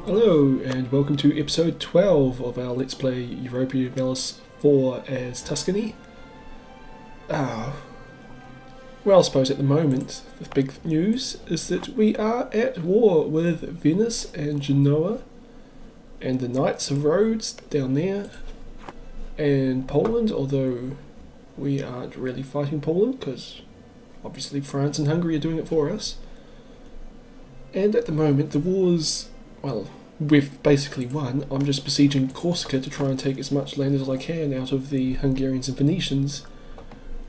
Hello and welcome to episode 12 of our Let's Play Europa Universalis IV as Tuscany. Well, I suppose at the moment the big news is that we are at war with Venice and Genoa and the Knights of Rhodes down there, and Poland, although we aren't really fighting Poland because obviously France and Hungary are doing it for us. And at the moment the war's, well, we've basically won. I'm just besieging Corsica to try and take as much land as I can out of the Hungarians and Venetians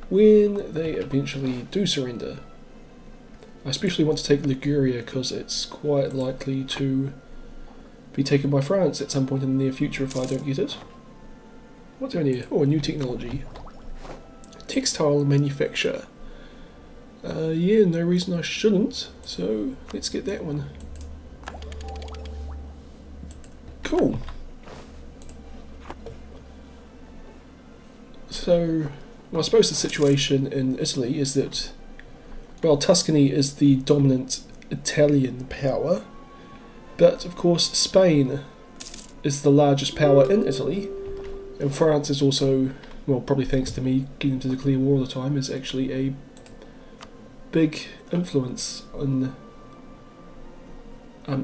when they eventually do surrender. I especially want to take Liguria because it's quite likely to be taken by France at some point in the near future if I don't get it. What's down here? Oh, a new technology. Textile manufacture. Yeah, no reason I shouldn't, so let's get that one. Cool. So, well, I suppose the situation in Italy is that, well, Tuscany is the dominant Italian power, but of course Spain is the largest power in Italy, and France is also, well, probably thanks to me getting to declare war all the time, is actually a big influence on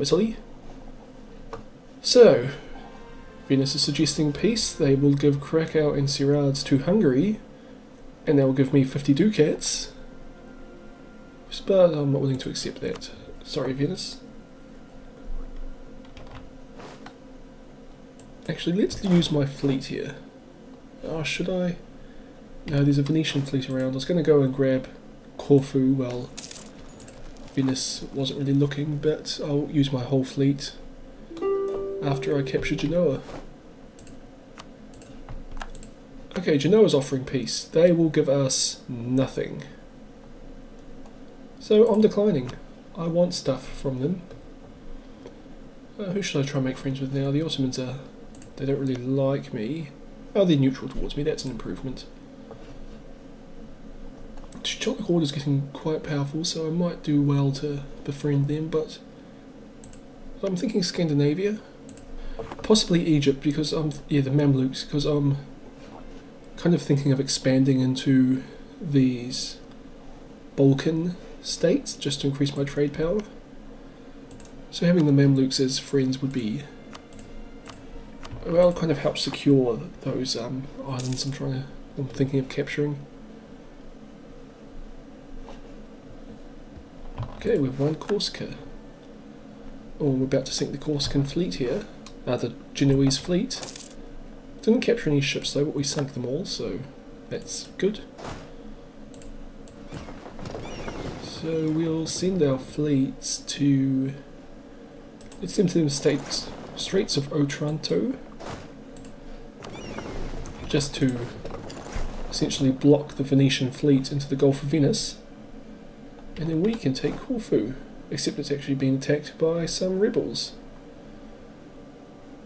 Italy. So, Venice is suggesting peace. They will give Krakow and Sierades to Hungary, and they will give me 50 ducats. But I'm not willing to accept that. Sorry, Venice. Actually, let's use my fleet here. Oh, should I? No, there's a Venetian fleet around. I was going to go and grab Corfu. Well, Venice wasn't really looking, but I'll use my whole fleet after I capture Genoa. Okay, Genoa's offering peace. They will give us nothing. So I'm declining. I want stuff from them. Who should I try and make friends with now? The Ottomans are... they don't really like me. Oh, they're neutral towards me. That's an improvement. Teutonic Order's getting quite powerful, so I might do well to befriend them, but I'm thinking Scandinavia. Possibly Egypt, because the Mamluks, because I'm kind of thinking of expanding into these Balkan states just to increase my trade power. So having the Mamluks as friends would be, well, kind of help secure those islands I'm thinking of capturing. Okay, we've won Corsica. Oh, we're about to sink the Corsican fleet here. The Genoese fleet. Didn't capture any ships though, but we sunk them all, so that's good. So we'll send our fleets to... let's send them to the Straits of Otranto, just to essentially block the Venetian fleet into the Gulf of Venice, and then we can take Corfu, except it's actually being attacked by some rebels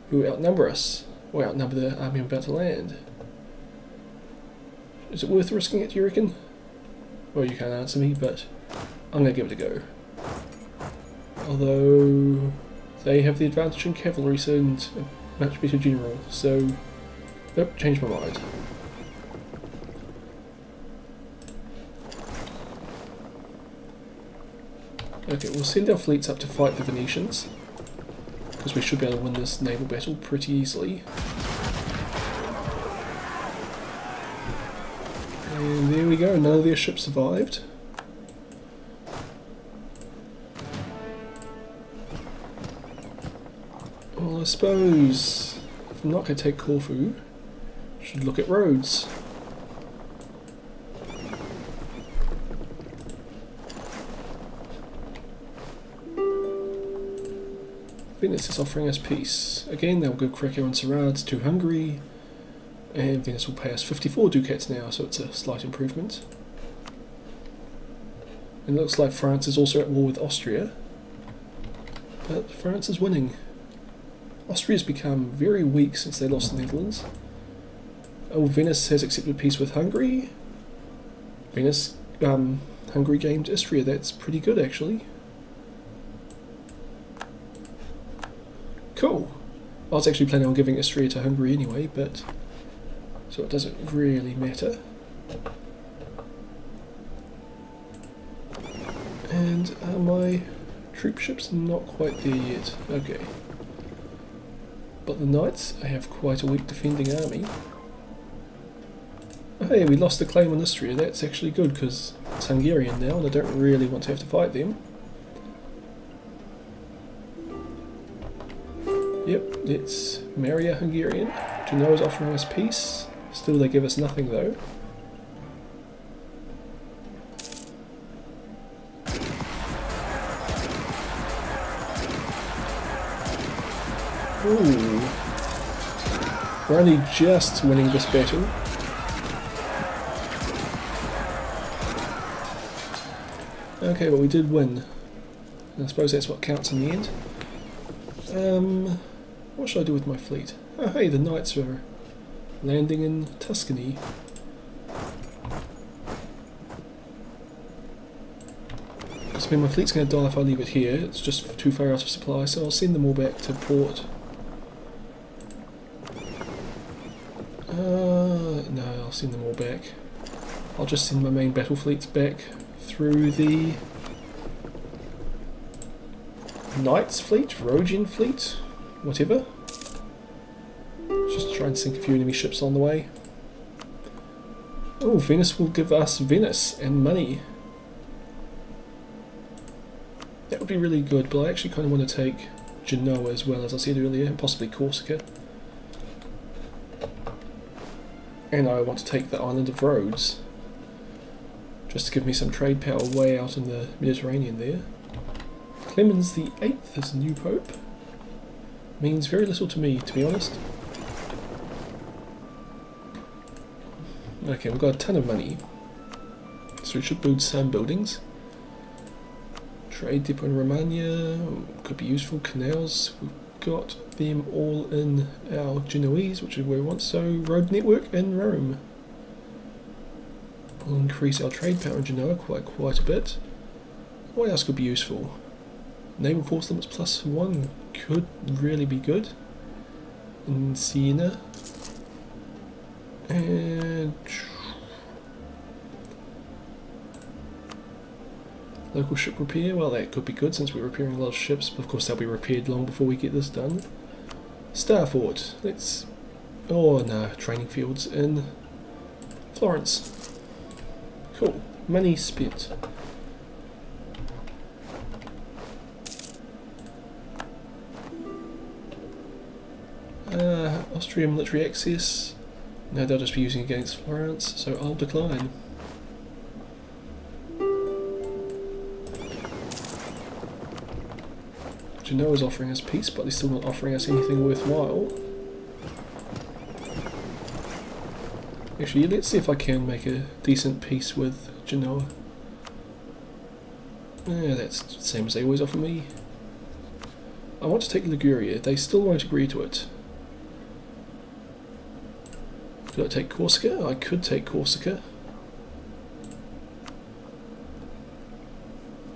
who outnumber us, or outnumber the army I'm about to land. Is it worth risking it, do you reckon? Well, you can't answer me, but I'm going to give it a go. Although they have the advantage in cavalry and a much better general, so nope, changed my mind. Okay, we'll send our fleets up to fight the Venetians, because we should be able to win this naval battle pretty easily. And there we go, none of their ships survived. Well, I suppose if I'm not going to take Corfu, I should look at Rhodes. Venice is offering us peace. Again, they'll give Krakow and Sierades to Hungary, and Venice will pay us 54 ducats now, so it's a slight improvement. And it looks like France is also at war with Austria, but France is winning. Austria's become very weak since they lost the Netherlands. Oh, Venice has accepted peace with Hungary. Venice, Hungary gained Istria. That's pretty good, actually. Cool. I was actually planning on giving Istria to Hungary anyway, but so it doesn't really matter. And are my troop ships not quite there yet? Okay. But the Knights, I have quite a weak defending army. Oh, hey, we lost the claim on Istria. That's actually good because it's Hungarian now and I don't really want to have to fight them. Yep, let's marry a Hungarian. Genoa's offering us peace. Still they give us nothing though. Ooh. We're only just winning this battle. Okay, but we did win. And I suppose that's what counts in the end. What should I do with my fleet? Oh hey, the Knights are landing in Tuscany. I mean, my fleet's going to die if I leave it here. It's just too far out of supply, so I'll send them all back to port. No, I'll send them all back. I'll just send my main battle fleets back through the Knights fleet, Rhodian fleet, whatever. Just try and sink a few enemy ships on the way. Oh, Venice will give us Venice and money. That would be really good, but I actually kind of want to take Genoa as well, as I said earlier, and possibly Corsica. And I want to take the island of Rhodes, just to give me some trade power way out in the Mediterranean there. Clemens the VIII as new pope. Means very little to me, to be honest. Okay, we've got a ton of money, so we should build some buildings. Trade depot in Romagna could be useful. Canals, we've got them all in our Genoese, which is where we want. So road network in Rome. We'll increase our trade power in Genoa quite a bit. What else could be useful? Naval force limits +1 could really be good. In Siena. And local ship repair, well that could be good since we're repairing a lot of ships, but of course they'll be repaired long before we get this done. Star Fort, let's... oh no, training fields in Florence. Cool, money spent. Austrian military access, no they'll just be using against Florence, so I'll decline. Genoa's offering us peace, but they're still not offering us anything worthwhile. Actually, let's see if I can make a decent peace with Genoa. Yeah, that's the same as they always offer me. I want to take Liguria, they still won't agree to it. Could I take Corsica? I could take Corsica.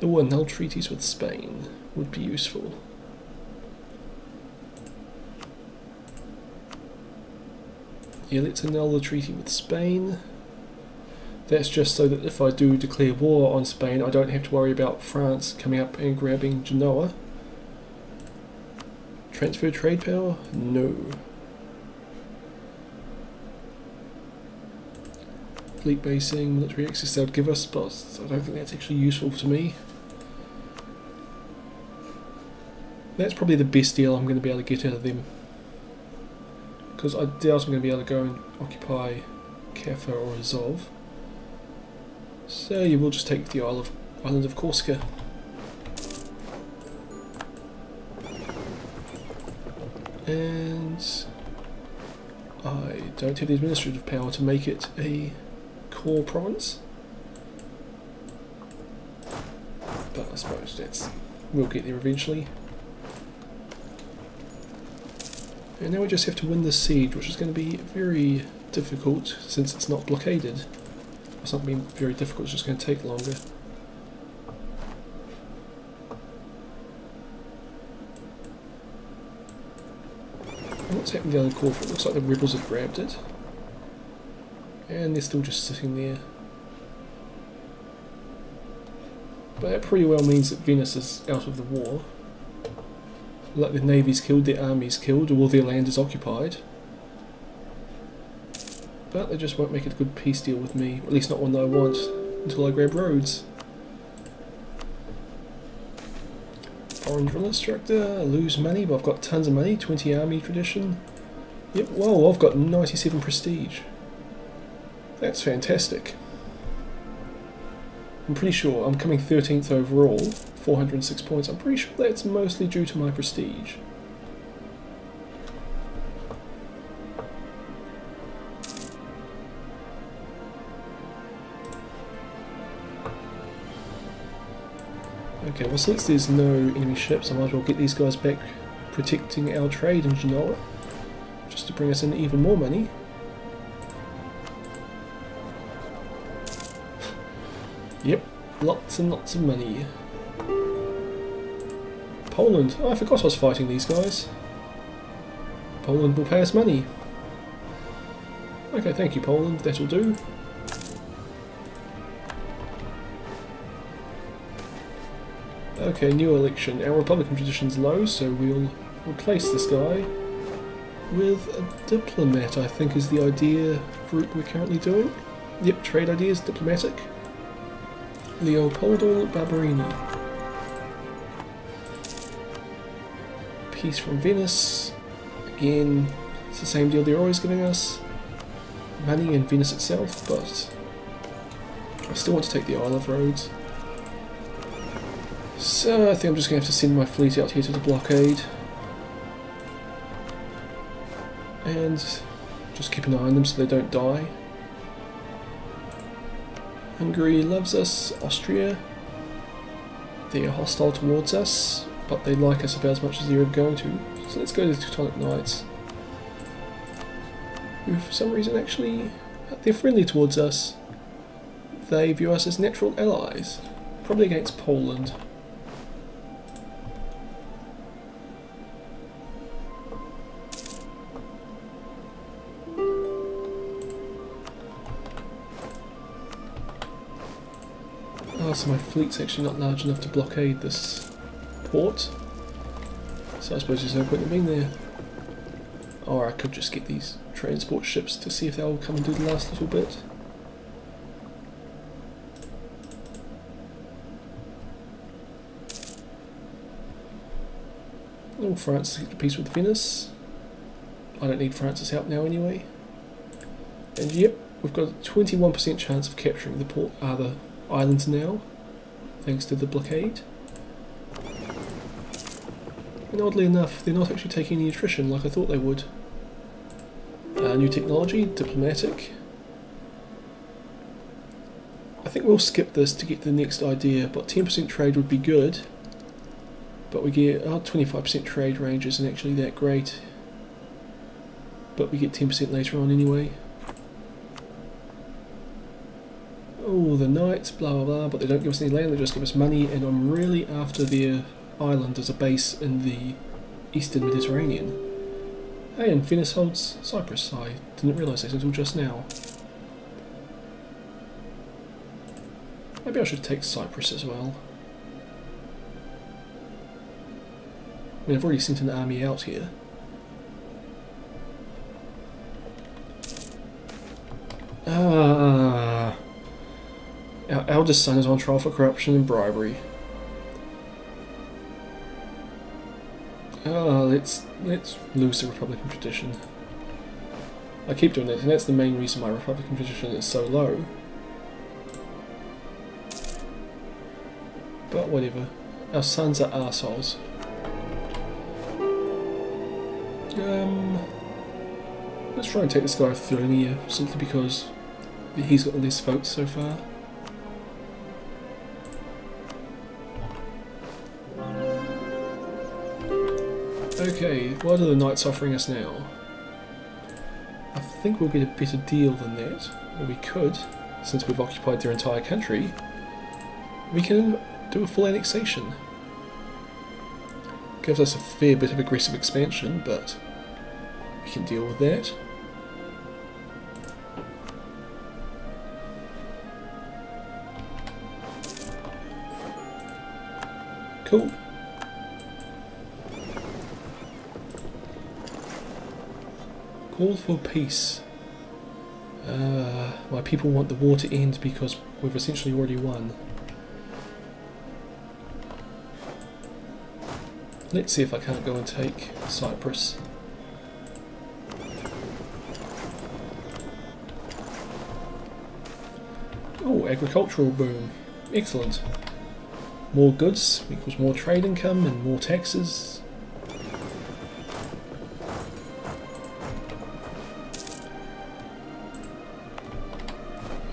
Oh, annul treaties with Spain would be useful. Yeah, let's annul the treaty with Spain. That's just so that if I do declare war on Spain, I don't have to worry about France coming up and grabbing Genoa. Transfer trade power? No. Fleet basing, military access they would give us, but I don't think that's actually useful to me. That's probably the best deal I'm going to be able to get out of them, because I doubt I'm going to be able to go and occupy Caffa or Azov. So yeah, we'll just take the Island of Corsica. And I don't have the administrative power to make it a core province, but I suppose we'll get there eventually. And now we just have to win this siege, which is going to be very difficult since it's not blockaded. It's not being very difficult, it's just going to take longer. What's happened down in Corfu? It looks like the rebels have grabbed it. And they're still just sitting there. But that pretty well means that Venice is out of the war. Like their navy's killed, their army's killed, or their land is occupied. But they just won't make it a good peace deal with me, at least not one that I want, until I grab Rhodes. Foreign drill instructor, I lose money, but I've got tons of money, 20 army tradition. Yep, whoa, I've got 97 prestige. That's fantastic. I'm pretty sure I'm coming 13th overall, 406 points. I'm pretty sure that's mostly due to my prestige. Okay, well since there's no enemy ships, I might as well get these guys back protecting our trade in Genoa, just to bring us in even more money. Yep, lots and lots of money. Poland. Oh, I forgot I was fighting these guys. Poland will pay us money. Okay, thank you Poland, that'll do. Okay, new election. Our Republican tradition's low, so we'll replace this guy with a diplomat, I think is the idea group we're currently doing. Yep, trade ideas, diplomatic. Leopoldo Barberini. Peace from Venice. Again, it's the same deal they're always giving us. Money in Venice itself, but I still want to take the Isle of Rhodes. So I think I'm just going to have to send my fleet out here to the blockade. And just keep an eye on them so they don't die. Hungary loves us. Austria. They are hostile towards us, but they like us about as much as they're ever going to. So let's go to the Teutonic Knights. Who for some reason actually, they're friendly towards us. They view us as natural allies. Probably against Poland. Oh, so my fleet's actually not large enough to blockade this port. So I suppose there's no point in being there. Or I could just get these transport ships to see if they'll come and do the last little bit. Oh, France has kept peace with Venice. I don't need France's help now anyway. And yep, we've got a 21% chance of capturing the port, the islands now, thanks to the blockade. And oddly enough, they're not actually taking any attrition like I thought they would. New technology, diplomatic. I think we'll skip this to get the next idea, but 10% trade would be good. But we get 25% trade range isn't actually that great. But we get 10% later on anyway. Oh, the knights, blah blah blah, but they don't give us any land, they just give us money, and I'm really after their island as a base in the eastern Mediterranean. Hey, and Venice holds Cyprus. I didn't realise that until just now. Maybe I should take Cyprus as well. I mean, I've already sent an army out here. Our eldest son is on trial for corruption and bribery. Let's lose the Republican tradition. I keep doing that, and that's the main reason my Republican tradition is so low. But whatever. Our sons are arseholes. Let's try and take this guy off the throne here, simply because he's got the least votes so far. Okay, what are the knights offering us now? I think we'll get a better deal than that. Or we could, since we've occupied their entire country. We can do a full annexation. Gives us a fair bit of aggressive expansion, but We can deal with that. Cool. Call for peace. My people want the war to end because we've essentially already won. Let's see if I can't go and take Cyprus. Oh, agricultural boom. Excellent. More goods equals more trade income and more taxes.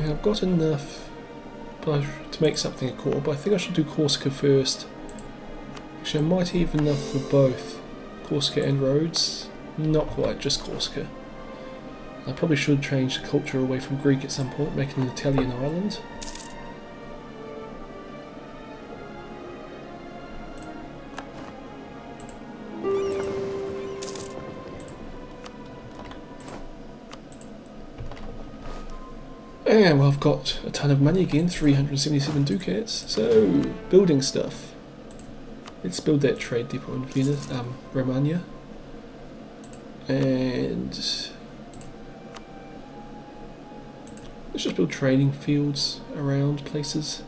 And I've got enough to make something a core, but I think I should do Corsica first. Actually, I might have enough for both Corsica and Rhodes. Not quite, just Corsica. I probably should change the culture away from Greek at some point, make it an Italian island. And well, I've got a ton of money again, 377 ducats, so building stuff. Let's build that trade depot in Venice, Romagna. And let's just build trading fields around places.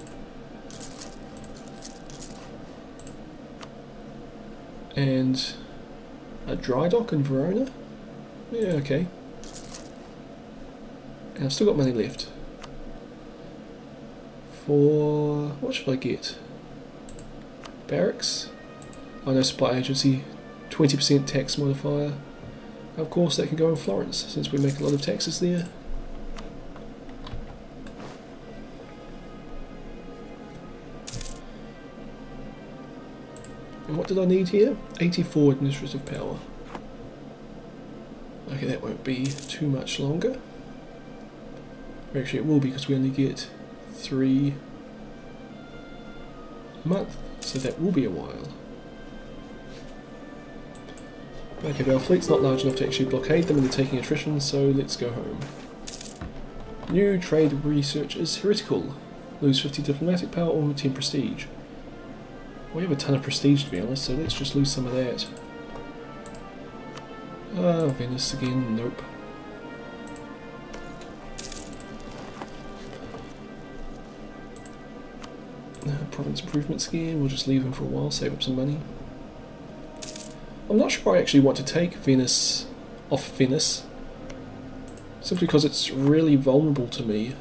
And a dry dock in Verona? Yeah, okay. And I've still got money left. For... what should I get? Barracks? Oh no, supply agency. 20% tax modifier. Of course that can go in Florence, since we make a lot of taxes there. And what did I need here? 84 administrative power. Okay, that won't be too much longer. Actually it will be, because we only get 3 a month, so that will be a while. Okay, but our fleet's not large enough to actually blockade them, and they're taking attrition, so let's go home. New trade research is heretical. Lose 50 diplomatic power or 10 prestige. We have a ton of prestige, to be honest, so let's just lose some of that. Venice again, nope. Province improvement scheme, we'll just leave them for a while, save up some money. I'm not sure I actually want to take Venice off Venice, simply because it's really vulnerable to me.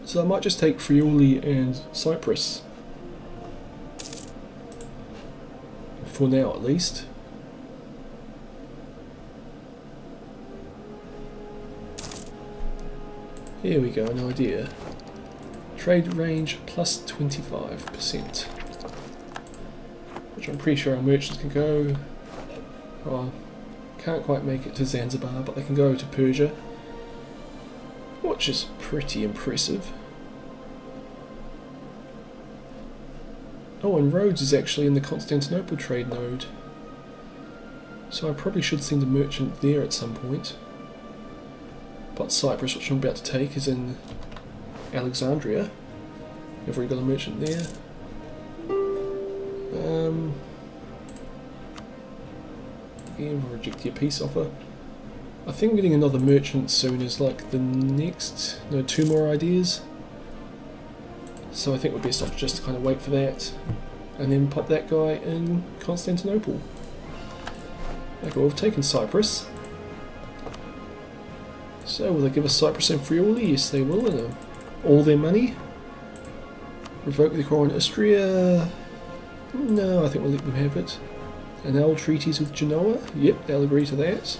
So I might just take Friuli and Cyprus. For now at least. Here we go, an idea. Trade range plus 25%. Which I'm pretty sure our merchants can go. Well, can't quite make it to Zanzibar, but they can go to Persia. Which is pretty impressive. Oh, and Rhodes is actually in the Constantinople trade node. So I probably should send a merchant there at some point. But Cyprus, which I'm about to take, is in Alexandria. Have we got a merchant there? Again, we'll reject your peace offer. I think getting another merchant soon is like the next... no, 2 more ideas. So I think we're best off just to kind of wait for that. And then put that guy in Constantinople. Okay, well, we've taken Cyprus. So will they give us Cyprus and Friuli? Yes they will, and all their money. Revoke the core in Istria. No, I think we'll let them have it. Annul treaties with Genoa. Yep, they'll agree to that.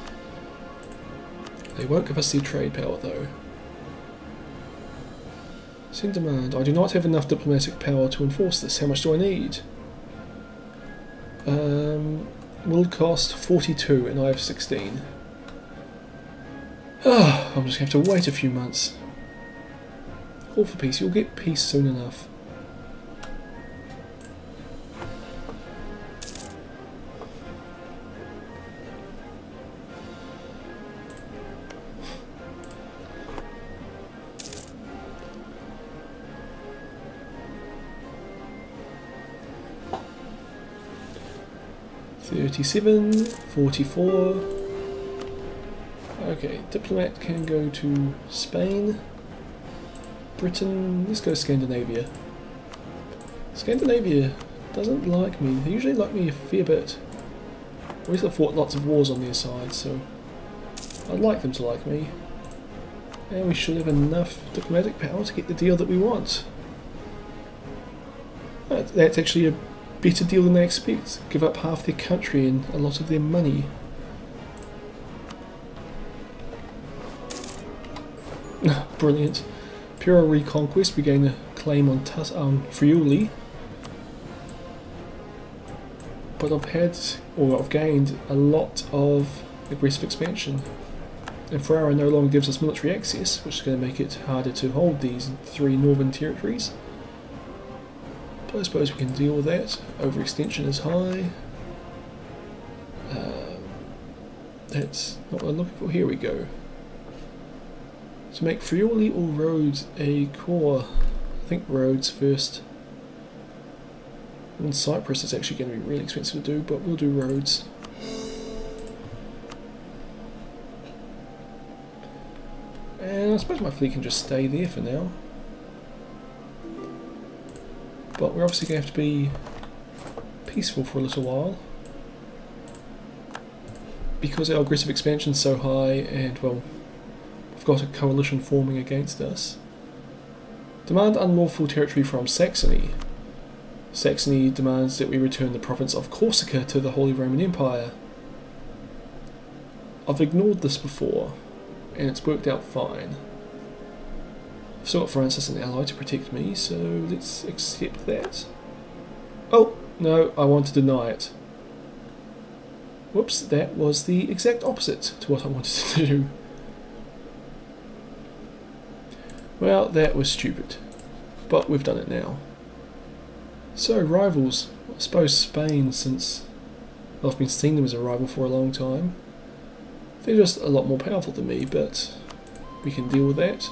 They won't give us their trade power though. Send demand. I do not have enough diplomatic power to enforce this. How much do I need? Will cost 42 and I have 16. Oh, I'm just going to have to wait a few months. Call for peace. You'll get peace soon enough. 37, 44. Okay, diplomat can go to Spain. Britain, let's go Scandinavia. Scandinavia doesn't like me. They usually like me a fair bit. At least I've fought lots of wars on their side, so I'd like them to like me. And we should have enough diplomatic power to get the deal that we want. That's actually a better deal than they expect. Give up half their country and a lot of their money. Brilliant. Pure reconquest, we gain a claim on Friuli. But I've gained a lot of aggressive expansion. And Ferrara no longer gives us military access, which is going to make it harder to hold these 3 northern territories. But I suppose we can deal with that. Overextension is high. That's not what I'm looking for. Here we go. To make Friuli or Rhodes a core. I think Rhodes first. And Cyprus is actually going to be really expensive to do, but we'll do Rhodes. And I suppose my fleet can just stay there for now. But we're obviously going to have to be peaceful for a little while. Because our aggressive expansion is so high and, well, we've got a coalition forming against us. Demand unlawful territory from Saxony. Saxony demands that we return the province of Corsica to the Holy Roman Empire. I've ignored this before, and it's worked out fine. I've still got France as an ally to protect me, so let's accept that. Oh, no, I want to deny it. Whoops, that was the exact opposite to what I wanted to do. Well, that was stupid, but we've done it now. So, rivals. I suppose Spain, since I've been seeing them as a rival for a long time. They're just a lot more powerful than me, but we can deal with that.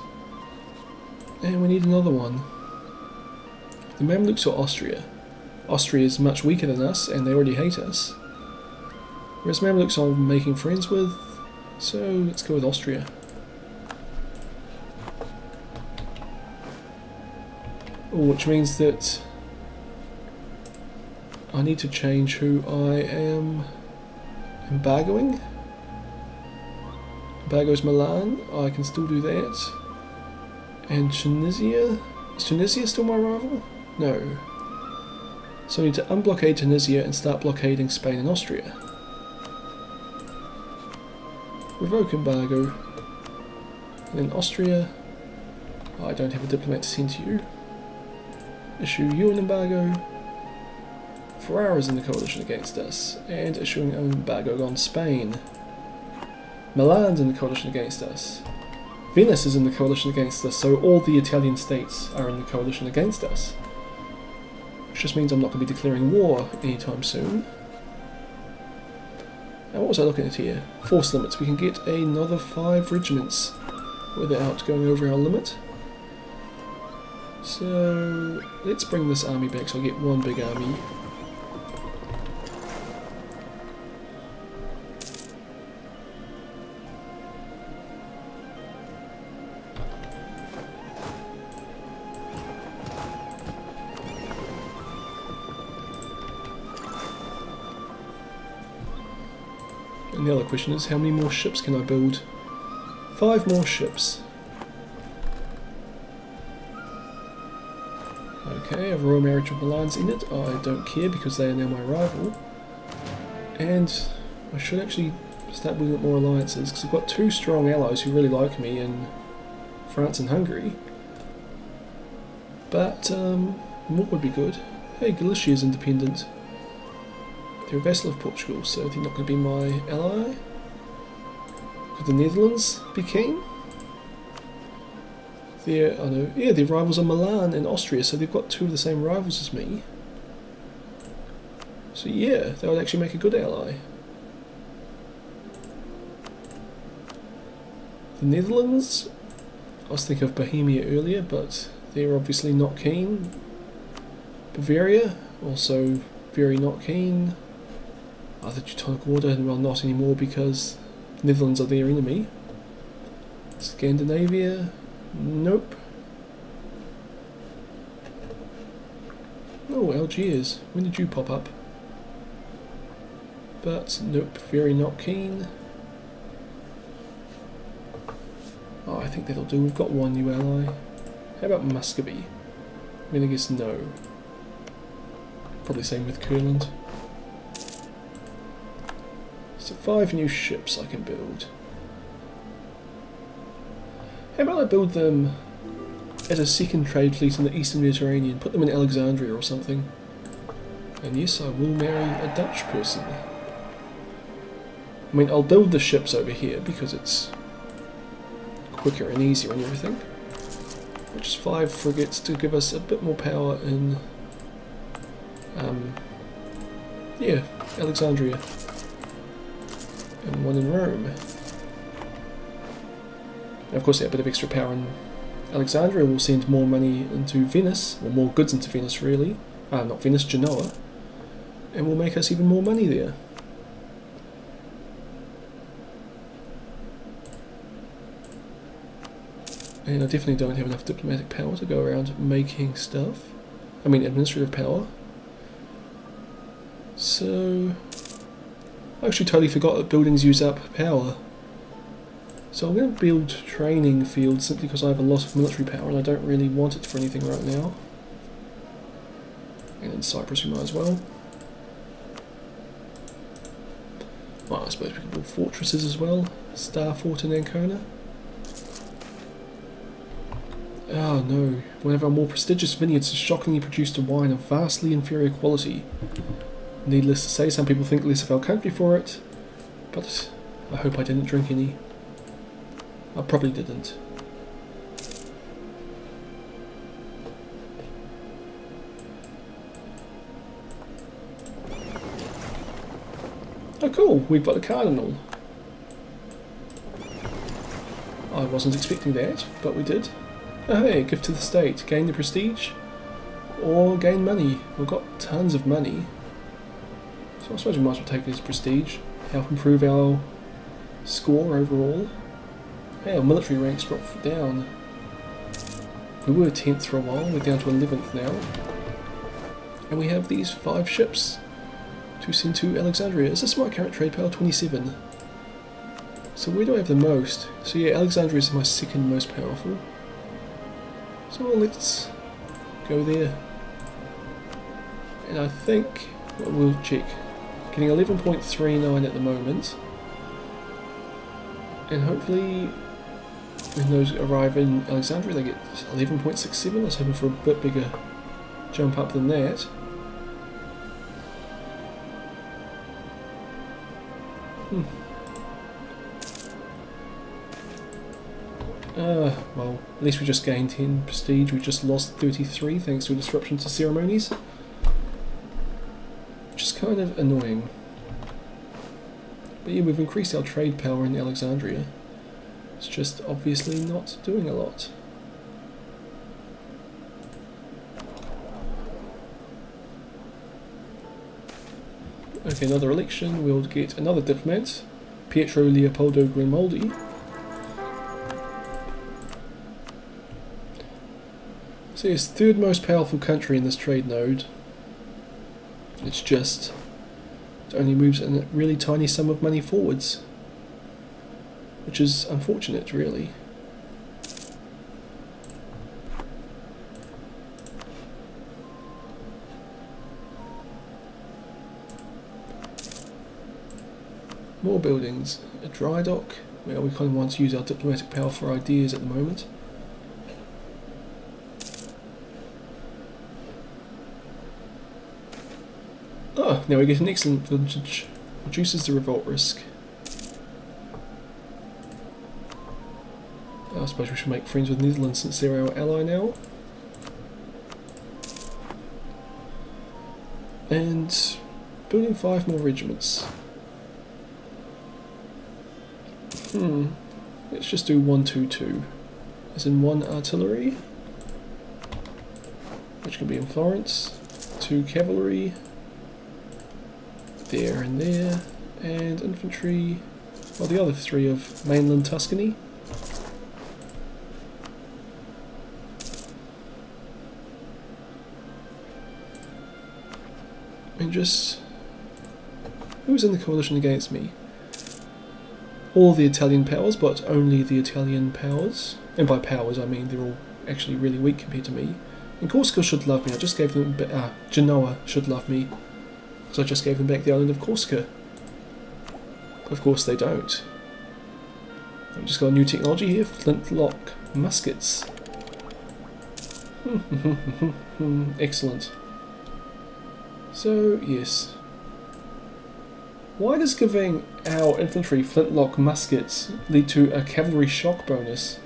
And we need another one. The Mamluks or Austria? Austria is much weaker than us, and they already hate us. Whereas Mamluks I'm making friends with, so let's go with Austria. Which means that I need to change who I am embargoing. Embargo's Milan, I can still do that. And Tunisia? Is Tunisia still my rival? No. So I need to unblockade Tunisia and start blockading Spain and Austria. Revoke embargo. And then Austria, I don't have a diplomat to send to you. Issue you an embargo. Ferrara's in the coalition against us, and issuing an embargo on Spain. Milan's in the coalition against us. Venice is in the coalition against us, so all the Italian states are in the coalition against us. Which just means I'm not going to be declaring war anytime soon. Now what was I looking at here? Force limits. We can get another 5 regiments without going over our limit. So let's bring this army back so I get one big army. And the other question is, how many more ships can I build? 5 more ships. Okay, a royal marriage of Milan's in it. I don't care because they are now my rival. And I should actually start building up more alliances because I've got 2 strong allies who really like me in France and Hungary. But more would be good. Hey, Galicia is independent. They're a vassal of Portugal, so they're not going to be my ally. Could the Netherlands be keen? Their rivals are Milan and Austria, so they've got 2 of the same rivals as me. So yeah, that would actually make a good ally. The Netherlands, I was thinking of Bohemia earlier, but they're obviously not keen. Bavaria, also very not keen. the Teutonic Order, well, not anymore because the Netherlands are their enemy. Scandinavia, nope. Oh, Algiers, when did you pop up? But nope, very not keen. Oh, I think that'll do. We've got one new ally. How about Muscovy? I'm gonna guess no. Probably same with Kurland. So 5 new ships I can build. How about I build them as a second trade fleet in the Eastern Mediterranean, put them in Alexandria or something. And yes, I will marry a Dutch person. I mean, I'll build the ships over here because it's quicker and easier and everything. But just 5 frigates to give us a bit more power in, yeah, Alexandria. And 1 in Rome. And of course, a bit of extra power in Alexandria will send more money into Venice, or more goods into Venice really. Not Venice, Genoa. And will make us even more money there. And I definitely don't have enough diplomatic power to go around making stuff. I mean administrative power. So I actually totally forgot that buildings use up power. So I'm going to build training fields simply because I have a lot of military power and I don't really want it for anything right now. And in Cyprus we might as well. Well, I suppose we can build fortresses as well. Star Fort in Ancona. Oh no, one of our more prestigious vineyards has shockingly produced a wine of vastly inferior quality. Needless to say, some people think less of our country for it, but I hope I didn't drink any. I probably didn't. Oh cool, we've got a cardinal. I wasn't expecting that, but we did. Oh hey, gift to the state. Gain the prestige or gain money. We've got tons of money. So I suppose we might as well take this prestige. Help improve our score overall. Hey, our military ranks dropped down. We were 10th for a while, we're down to 11th now. And we have these 5 ships to send to Alexandria. Is this my current trade power? 27. So where do I have the most? So yeah, Alexandria is my second most powerful. So let's go there. And I think, well, we'll check. Getting 11.39 at the moment. And hopefully when those arrive in Alexandria they get 11.67. I was hoping for a bit bigger jump up than that. Well, at least we just gained 10 prestige. We just lost 33 thanks to a disruption to ceremonies. Which is kind of annoying. But yeah, we've increased our trade power in Alexandria. It's just obviously not doing a lot. Okay, another election. We'll get another diplomat. Pietro Leopoldo Grimaldi. So yes, third most powerful country in this trade node. It's just, it only moves a really tiny sum of money forwards. Which is unfortunate, really. More buildings. A dry dock. Well, we kind of want to use our diplomatic power for ideas at the moment. Oh, now we get an excellent vintage. Reduces the revolt risk. I suppose we should make friends with Netherlands since they're our ally now. And building 5 more regiments. Let's just do 1, 2, 2. As in 1 artillery, which can be in Florence, 2 cavalry, there and there, and infantry, well, the other three of mainland Tuscany. And just, who's in the coalition against me? All the Italian powers, but only the Italian powers. And by powers I mean they're all actually really weak compared to me. And Corsica should love me. I just gave them, Genoa should love me, because I just gave them back the island of Corsica. Of course they don't. I've just got a new technology here, flintlock muskets. Excellent. So, yes. Why does giving our infantry flintlock muskets lead to a cavalry shock bonus?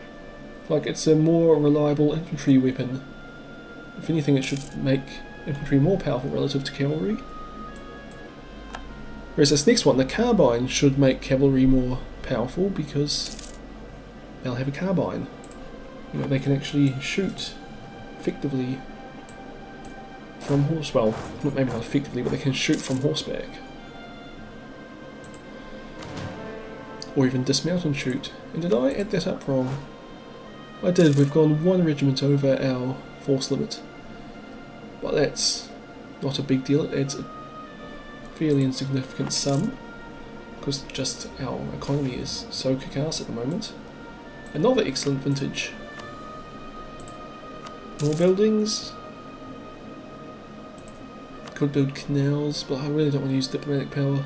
Like, it's a more reliable infantry weapon. If anything, it should make infantry more powerful relative to cavalry. Whereas this next one, the carbine, should make cavalry more powerful because they'll have a carbine. You know, they can actually shoot effectively from horse. Well, maybe not effectively, but they can shoot from horseback. Or even dismount and shoot. And did I add that up wrong? I did. We've gone one regiment over our force limit. But that's not a big deal. It adds a fairly insignificant sum, because just our economy is so kick-ass at the moment. Another excellent vintage. More buildings. Could build canals, but I really don't want to use diplomatic power.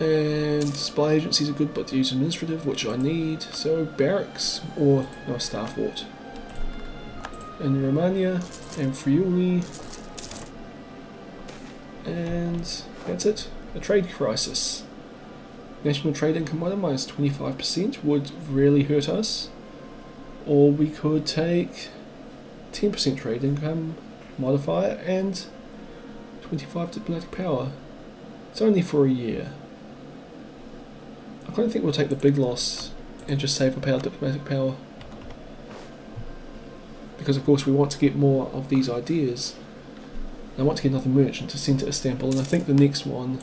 And spy agencies are good, but to use administrative, which I need. So barracks, or no, staff fort. In Romagna and Friuli. And that's it. A trade crisis. National trade income minus 25% would really hurt us. Or we could take 10% trade income modifier and 25 diplomatic power. It's only for a year. I kind of think we'll take the big loss and just save up our diplomatic power. Because of course we want to get more of these ideas. I want to get another merchant to send to Istanbul, and I think the next one,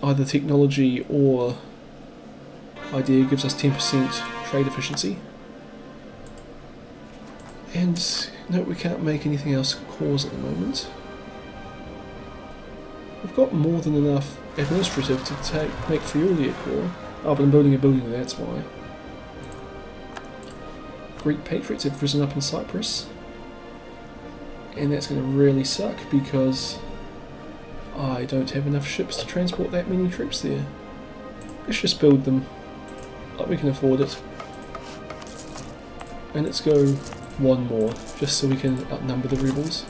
either technology or idea, gives us 10% trade efficiency. And no, we can't make anything else cause at the moment. We've got more than enough administrative to make Friuli a core. Oh, but I'm building a building there, that's why. Greek patriots have risen up in Cyprus. And that's going to really suck because I don't have enough ships to transport that many troops there. Let's just build them. Like we can afford it. And let's go one more, just so we can outnumber the rebels.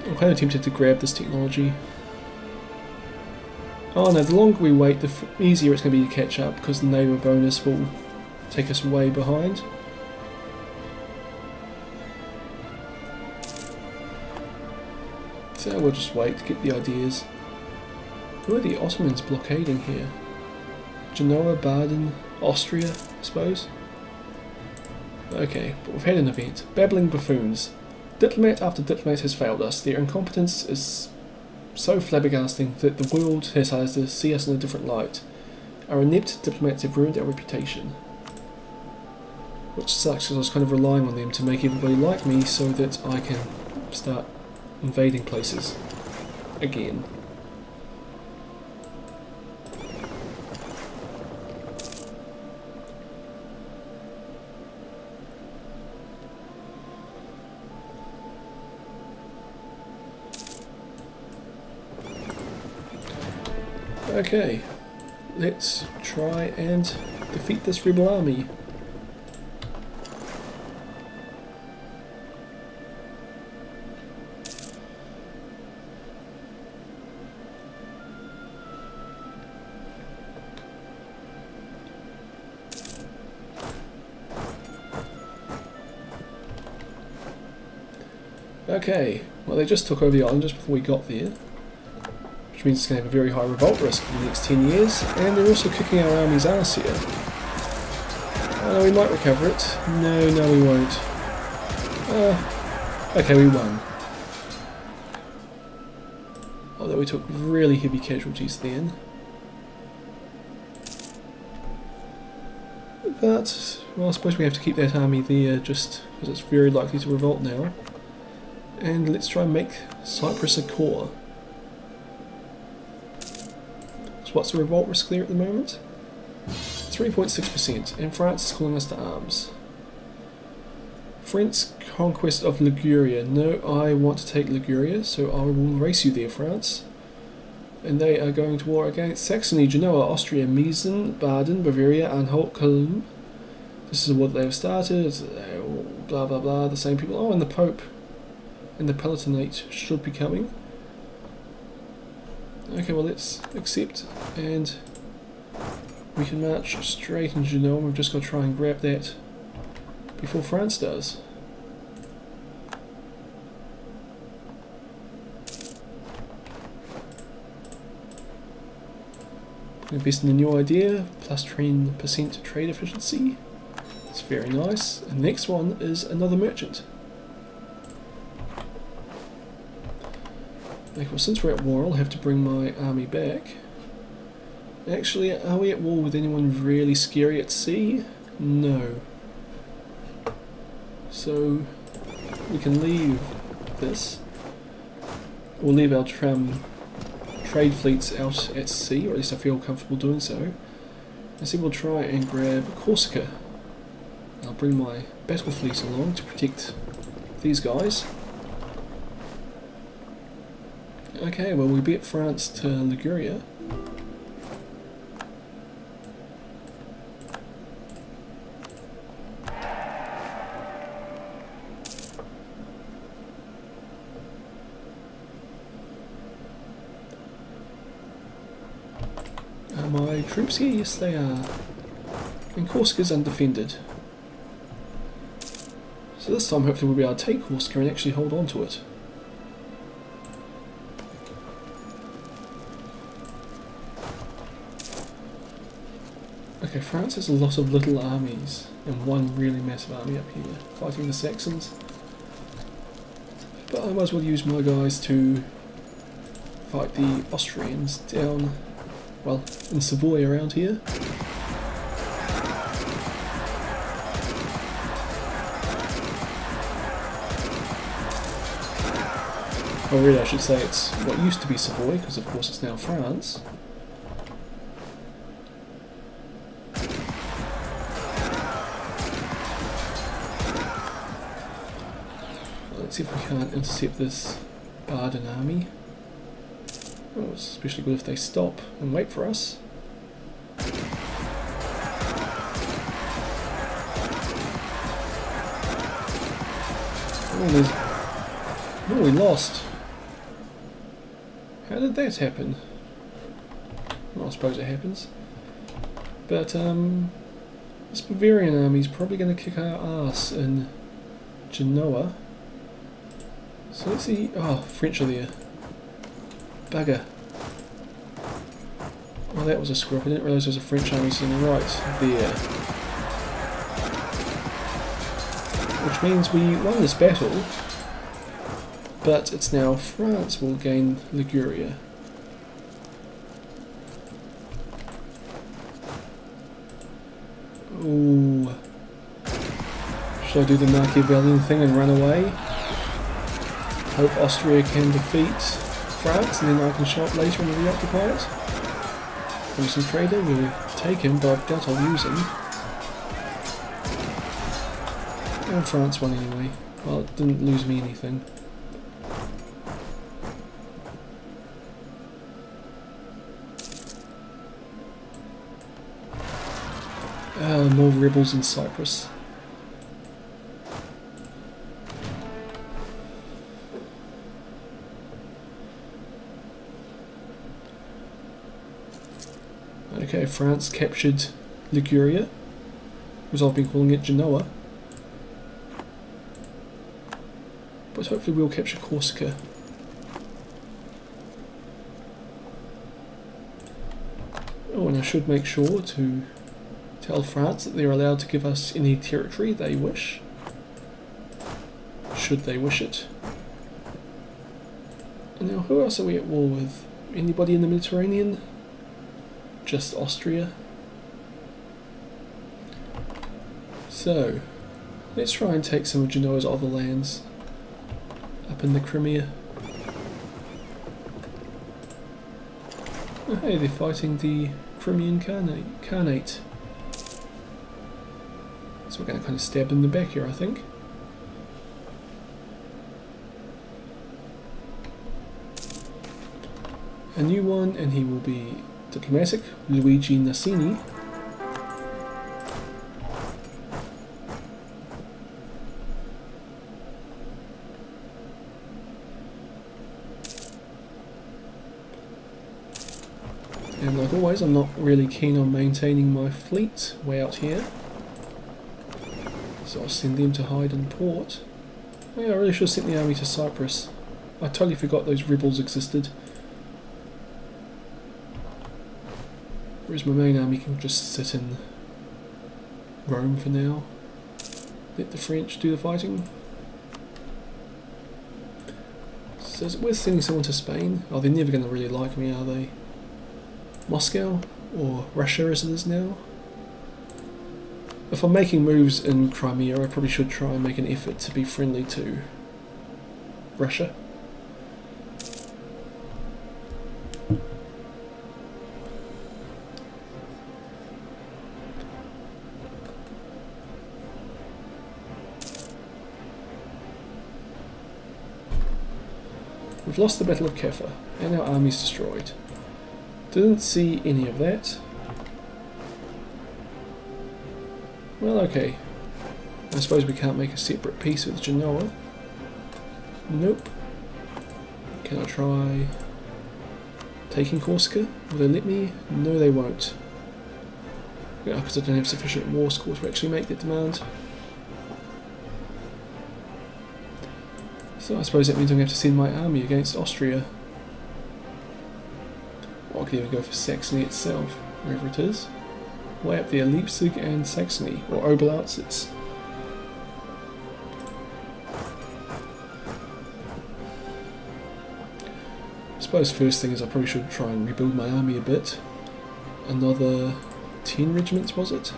I'm kind of tempted to grab this technology. Oh no, the longer we wait, the easier it's going to be to catch up, because the neighbour bonus will take us way behind. So we'll just wait to get the ideas. Who are the Ottomans blockading here? Genoa, Baden, Austria, I suppose? Okay, but we've had an event. Babbling buffoons. Diplomat after diplomat has failed us. Their incompetence is so flabbergasting that the world has had to see us in a different light. Our inept diplomats have ruined our reputation. Which sucks because I was kind of relying on them to make everybody like me so that I can start invading places again. Okay, let's try and defeat this rebel army. Okay, well they just took over the island just before we got there. Which means it's going to have a very high revolt risk for the next 10 years, and they're also kicking our army's ass here. Oh no, we might recover it. No, no we won't. Okay, we won. Although we took really heavy casualties then. But, well, I suppose we have to keep that army there just because it's very likely to revolt now. And let's try and make Cyprus a core. So what's the revolt risk there at the moment? 3.6%, and France is calling us to arms. French conquest of Liguria. No, I want to take Liguria, so I will race you there, France. And they are going to war against Saxony, Genoa, Austria, Meissen, Baden, Bavaria, Anhalt, Cologne. This is what they have started. Blah blah blah. The same people. Oh, and the Pope and the Palatinate should be coming. Okay, well let's accept, and we can march straight into Genoa. We've just got to try and grab that before France does. Invest in a new idea, plus 10% trade efficiency. It's very nice. And the next one is another merchant. Okay, well, since we're at war, I'll have to bring my army back. Actually, are we at war with anyone really scary at sea? No. So we can leave this. We'll leave our trade fleets out at sea, or at least I feel comfortable doing so. And so we'll try and grab Corsica. I'll bring my battle fleet along to protect these guys. Okay, well we beat France to Liguria. Are my troops here? Yes they are. And Corsica's undefended. So this time hopefully we'll be able to take Corsica and actually hold on to it. Okay, France has a lot of little armies and one really massive army up here fighting the Saxons. But I might as well use my guys to fight the Austrians down, well, in Savoy around here. Or really I should say it's what used to be Savoy, because of course it's now France. Let's see if we can't intercept this Baden army. Oh, it's especially good if they stop and wait for us. Oh, we lost. How did that happen? Well, I suppose it happens. But this Bavarian army is probably going to kick our ass in Genoa. So let's see. Oh, French are there. Bugger. Well, that was a screw up. I didn't realise there was a French army sitting right there. Which means we won this battle, but it's now France will gain Liguria. Ooh. Should I do the Machiavellian thing and run away? Hope Austria can defeat France and then I can show up later and reoccupy it. Awesome trader, we'll take him, but I doubt I'll use him. And France won anyway. Well, it didn't lose me anything. More rebels in Cyprus. Okay, France captured Liguria, as I've been calling it Genoa. But hopefully we'll capture Corsica. Oh, and I should make sure to Tell France that they're allowed to give us any territory they wish, should they wish it. And now, who else are we at war with? Anybody in the Mediterranean? Just Austria. So, let's try and take some of Genoa's other lands up in the Crimea. Oh, hey, they're fighting the Crimean Khanate. So we're going to kind of stab them in the back here, I think. A new one, and he will be diplomatic, Luigi Nassini. And like always, I'm not really keen on maintaining my fleet way out here. So I'll send them to hide in port. Oh yeah, I really should have sent the army to Cyprus. I totally forgot those rebels existed. Whereas my main army can just sit in Rome for now. Let the French do the fighting. So is it worth sending someone to Spain? Oh, they're never going to really like me, are they? Moscow? Or Russia as it is now? If I'm making moves in Crimea, I probably should try and make an effort to be friendly to Russia. We've lost the Battle of Kaffa, and our army's destroyed. Didn't see any of that. Well, okay. I suppose we can't make a separate peace with Genoa. Nope. Can I try taking Corsica? Will they let me? No, they won't. Yeah, because I don't have sufficient war score to actually make that demand. So I suppose that means I'm going to have to send my army against Austria. Or I could even go for Saxony itself, wherever it is. Way up there, Leipzig and Saxony, or Oberlausitz. I suppose first thing is I probably should try and rebuild my army a bit. Another 10 regiments, was it?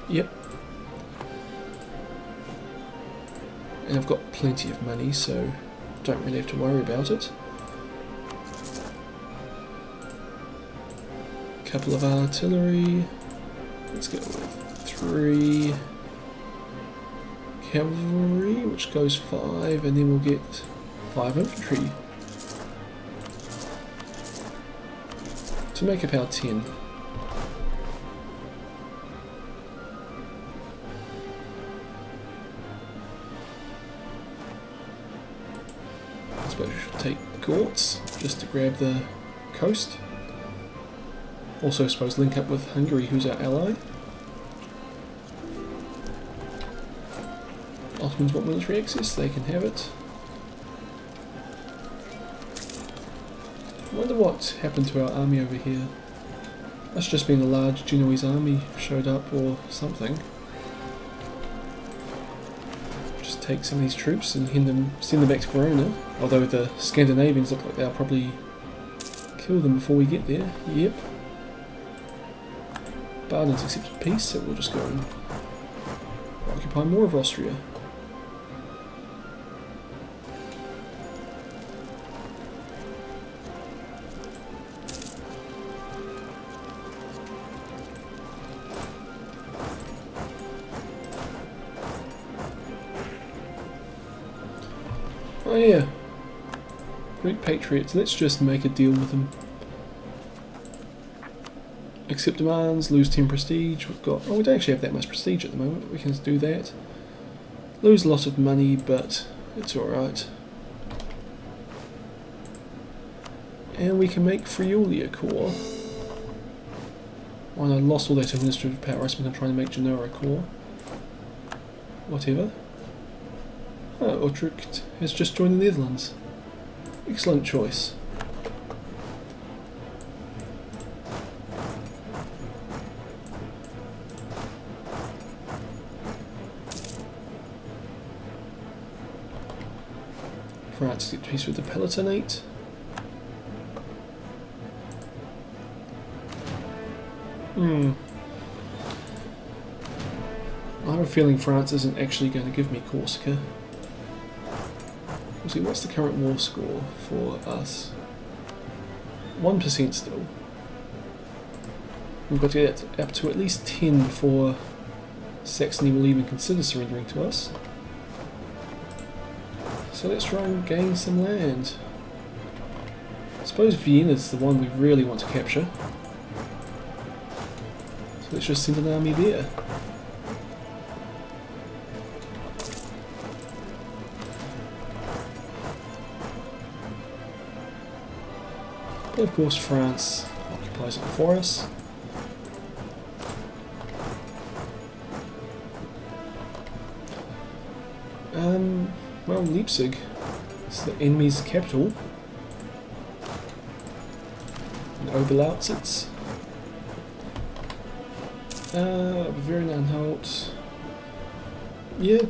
Yep. And I've got plenty of money, so don't really have to worry about it. Couple of artillery. Let's go with 3 cavalry, which goes 5, and then we'll get 5 infantry to make up our 10. I suppose we should take Gortz just to grab the coast. Also, I suppose, link up with Hungary, who's our ally. Ottomans want military access, they can have it. I wonder what happened to our army over here. Must have just been a large Genoese army showed up or something. Just take some of these troops and send them back to Verona. Although the Scandinavians look like they'll probably kill them before we get there. Yep. Baden's accepted peace, so we'll just go and occupy more of Austria. Oh yeah, Greek patriots, let's just make a deal with them. Accept demands, lose 10 prestige. We've got, oh, we don't actually have that much prestige at the moment, but we can do that. Lose a lot of money, but it's alright. And we can make Friuli a core. Well, I lost all that administrative power, so I'm going to try and make Genoa a core. Whatever. Oh, Utrecht has just joined the Netherlands. Excellent choice. get peace with the Palatinate. I have a feeling France isn't actually going to give me Corsica. We'll see, what's the current war score for us? 1% still. We've got to get up to at least 10 before Saxony will even consider surrendering to us. So let's try and gain some land. I suppose Vienna's the one we really want to capture. So let's just send an army there. But of course France occupies it for us. Well, Leipzig is the enemy's capital. And Oberlausitz. Bavarian Anhalt. Yeah.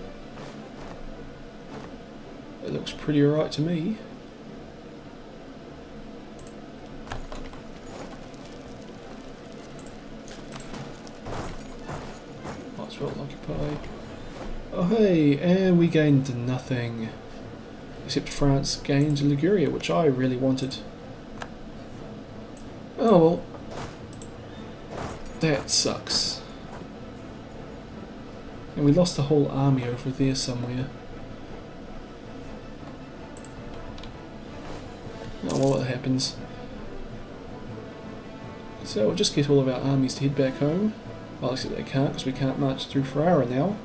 It looks pretty alright to me. Might as well occupy. Oh hey, and we gained nothing. Except France gained Liguria, which I really wanted. Oh well. That sucks. And we lost a whole army over there somewhere. Oh well, it happens. So we'll just get all of our armies to head back home. Well, except they can't, because we can't march through Ferrara now.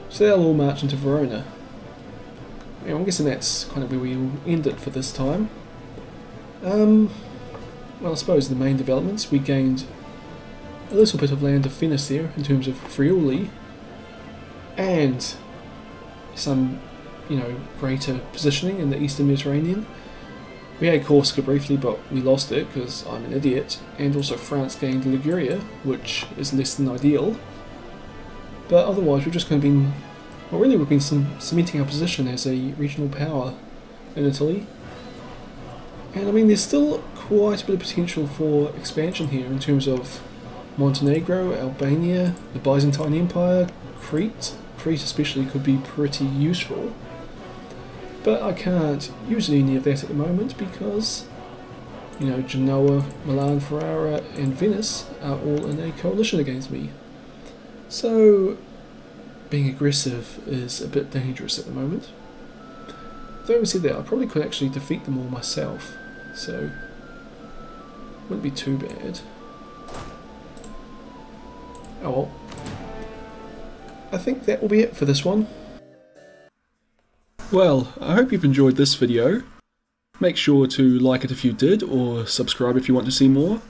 So they'll all march into Verona. Yeah, I'm guessing that's kind of where we'll end it for this time. Well, I suppose the main developments, we gained a little bit of land to Venice there in terms of Friuli, and some, you know, greater positioning in the Eastern Mediterranean. We had Corsica briefly, but we lost it because I'm an idiot, and also France gained Liguria, which is less than ideal. But otherwise, we've just kind of been, well, really we've been cementing our position as a regional power in Italy. And I mean, there's still quite a bit of potential for expansion here in terms of Montenegro, Albania, the Byzantine Empire, Crete. Crete especially could be pretty useful. But I can't use any of that at the moment because, you know, Genoa, Milan, Ferrara and Venice are all in a coalition against me. So, being aggressive is a bit dangerous at the moment. Though having said that, I probably could actually defeat them all myself, so wouldn't be too bad. Oh well. I think that will be it for this one. Well, I hope you've enjoyed this video. Make sure to like it if you did, or subscribe if you want to see more.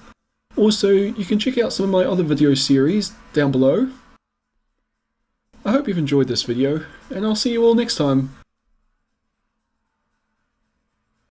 Also, you can check out some of my other video series down below. I hope you've enjoyed this video, and I'll see you all next time.